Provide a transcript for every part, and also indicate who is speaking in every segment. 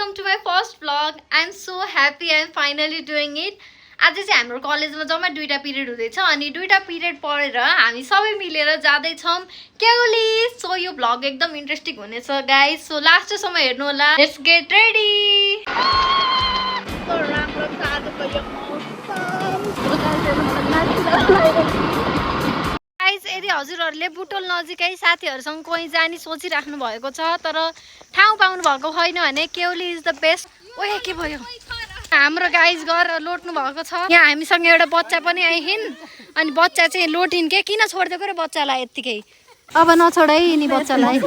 Speaker 1: welcome to my first vlog. I'm so happy I'm finally doing it. आज चाहिँ हाम्रो कलेजमा जम्मा दुईटा पिरियड हुँदैछ अनि दुईटा पिरियड पढेर हामी सबै मिलेर जाँदै छौं केउली. सो यो भ्लग एकदम इन्ट्रेस्टिङ हुनेछ गाइस. सो लास्टसम्म हेर्नु होला. Let's get ready. राम्रो साधको यो गाइस, यदि हजुरहरूले बुटोल नजिकै साथीहरुसँग कोही जानी सोचिराख्नु भएको छ तर ठाउँ पाउनु भएको छैन भने केउली इज द बेस्ट. ओए के भयो? हाम्रो गाइस गरेर लोट्नु भएको छ. यहाँ हामीसँग एउटा बच्चा पनि आइहिन् अनि बच्चा चाहिँ लोटिन् के किन छोड्दिएको र बच्चालाई यतिकै. अब नछोड है नि बच्चालाई.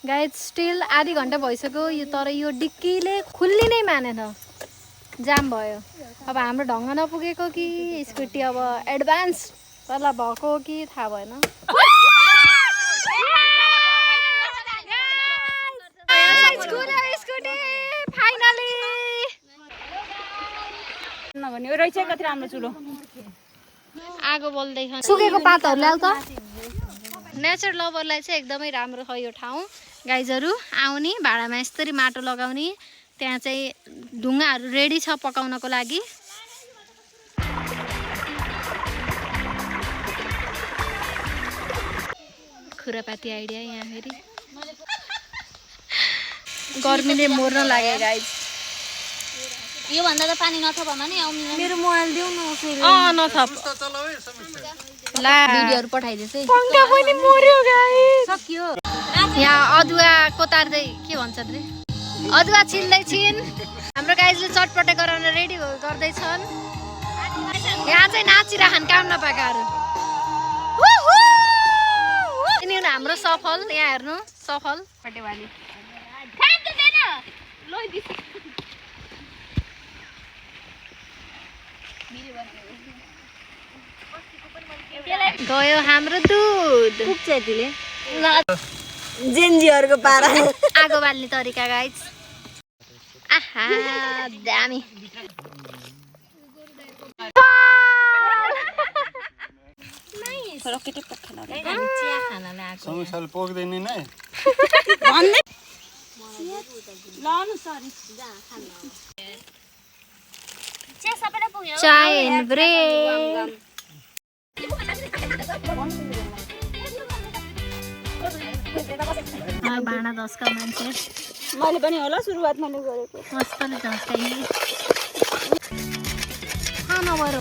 Speaker 1: गाइस स्टिल आधी घण्टा भइसक्यो यो तर यो डिक्कीले खुल्ली नै मानेन. जाम भयो. अब हाम्रो ढङ्ग नपुगेको कि स्कुटी अब एडभान्स तल भएको कि थाहा भएन. आगो बोल्दै सुकेको पातहरु ल्याउ त. नेचर लभरलाई चाहिँ एकदमै राम्रो छ यो ठाउँ. गाइजहरु आउने भाडामा यसरी माटो लगाउने त्यहाँ चाहिँ ढुङ्गाहरु रेडी छ पकाउनको लागि. खुरापाती आइडिया यहाँ फेरि गर्मीले मर्न लाग्यो गाइज.
Speaker 2: यो भन्दा त पानी नथप भने आउँदिन.
Speaker 1: मेरो मोबाइल देऊ न. नथप ला
Speaker 2: भिडियोहरु पठाइदिएछ है.
Speaker 1: पंखा पनि मर्यो गाइस.
Speaker 2: सकियो.
Speaker 1: यहाँ अदुवा कोतार्दै के भन्छ रे अदुवा छिल्दै छिन्. हाम्रो गाइजले चटपटे गराउन रेडी गर्दै छन्. यहाँ चाहिँ नाचिराखन् काम नपाएकाहरू. यिनीहरू हाम्रो सफल. यहाँ हेर्नु सफल पटेवाली गयो हाम्रो दुध.
Speaker 2: पुग्छ यतिले.
Speaker 1: जेन्जीहरुको पारा आगो बाल्ने तरिका गाइस. आहा दामी.
Speaker 2: रकेटे पखाला चिया खानाले आको
Speaker 3: समस्याले पोक्दैन नै
Speaker 2: भन्दै लानु सरी जा खान. चिया सबैले पुग्यो.
Speaker 1: चाय एन्ड ब्रेड. भाँडा धस्का मान्छे
Speaker 2: मैले पनि होला सुरुवात मैले गरेको.
Speaker 1: मस्तले झस्काइने खाना बरु.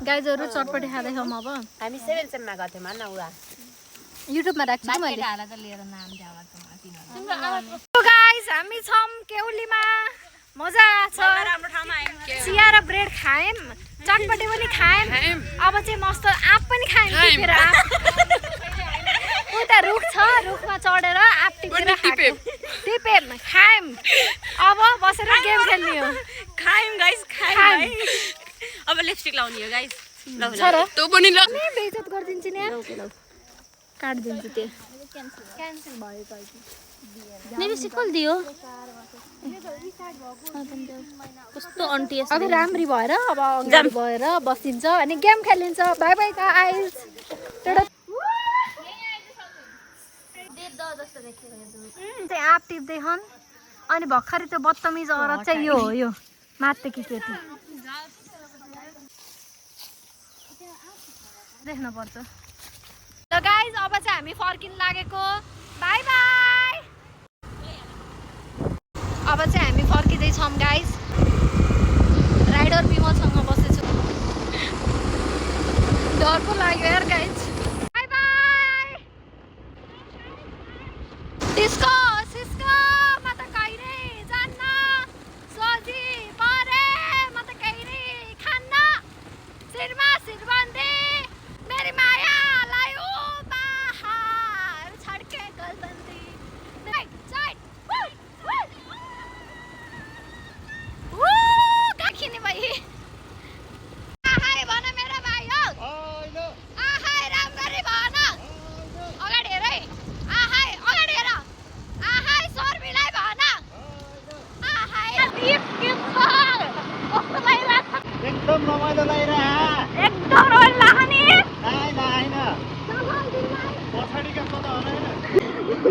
Speaker 1: गाइजहरु चटपटी खाँदैछौँ. अब
Speaker 2: हामी 7 सेममा गथ्यौँ न उडा
Speaker 1: युट्युबमा राख्छु मैले.
Speaker 2: हाला त लिएर नाम जावा
Speaker 1: तिम्रो गाइस हामी छौं केउलीमा. मजा छ.
Speaker 2: राम्रो ठाउँमा आयौँ.
Speaker 1: चिया र ब्रेड खायौँ. चटपटी पनि खायौँ. अब चाहिँ मस्त आँप पनि खायौँ. उता रुख छ रुखमा चढेर आँप टिपेर टिपेम खायौँ. अब बसेर गेम खेल्ने हो.
Speaker 2: खायौँ गाइस खायौँ. अब लिपस्टिक लाउने हो गाइस. ल
Speaker 1: तँ पनि ल. बेइज्जत गर्दिन्छ नि यार. काट्दिन्छु त्यो. क्यान्सल भयो कहिले.
Speaker 2: लिपस्टिक कल दियो. कस्तो अन्टी यस्तो.
Speaker 1: अब राम्री भएर अब अगाडि भएर बसिन्छ अनि गेम खेलिन्छ. Bye bye guys. त्यहाँ आँप टिप्दै छन् अनि भर्खरै त्यो बदतमिज औरत चाहिँ यो हो. यो मात्तेकी केटी देख्न पर्छ. ल गाइस अब चाहिँ हामी फर्किन लागेको. Bye bye. अब चाहिँ हामी फर्किँदै छौँ गाइस. राइडर बिमलसँग बसेछु. डर पो लाग्यो यार guys. Bye bye. Disco Cisco म त कहिले जान्न. सोझी परे म त कहिले खान्न. शिरमा शिरबन्दी मेरी मायालाई ओ बाहर छड्के गलबन्दी. Right side.
Speaker 3: एकदम रमाइलो लागिरह
Speaker 2: एकदम रमाइलो लाग्छ नि
Speaker 3: होइन पछाडिका पद होइन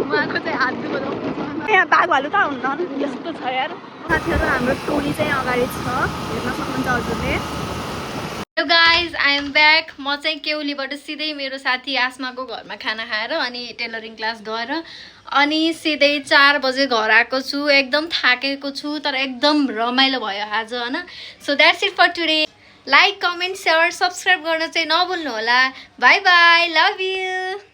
Speaker 1: उहाँको चाहिँ हात दुखाउँछ
Speaker 2: यहाँ बाघभालु त हुन्न यस्तो छ यार
Speaker 1: साथीहरू हाम्रो टोली चाहिँ अगाडि छ हेर्न सक्नुहुन्छ हजुरले hello guys I am back म चाहिँ केउलीबाट सिधै मेरो साथी आसमाको घरमा खाना खाएर अनि टेलरिङ क्लास गएर अनि सिधै 4 बजे घर आएको छु एकदम थाकेको छु तर एकदम रमाइलो भयो आज हैन so that's it for today like comment share subscribe गर्न चाहिँ नभुल्नु होला बाई बाई लभ यु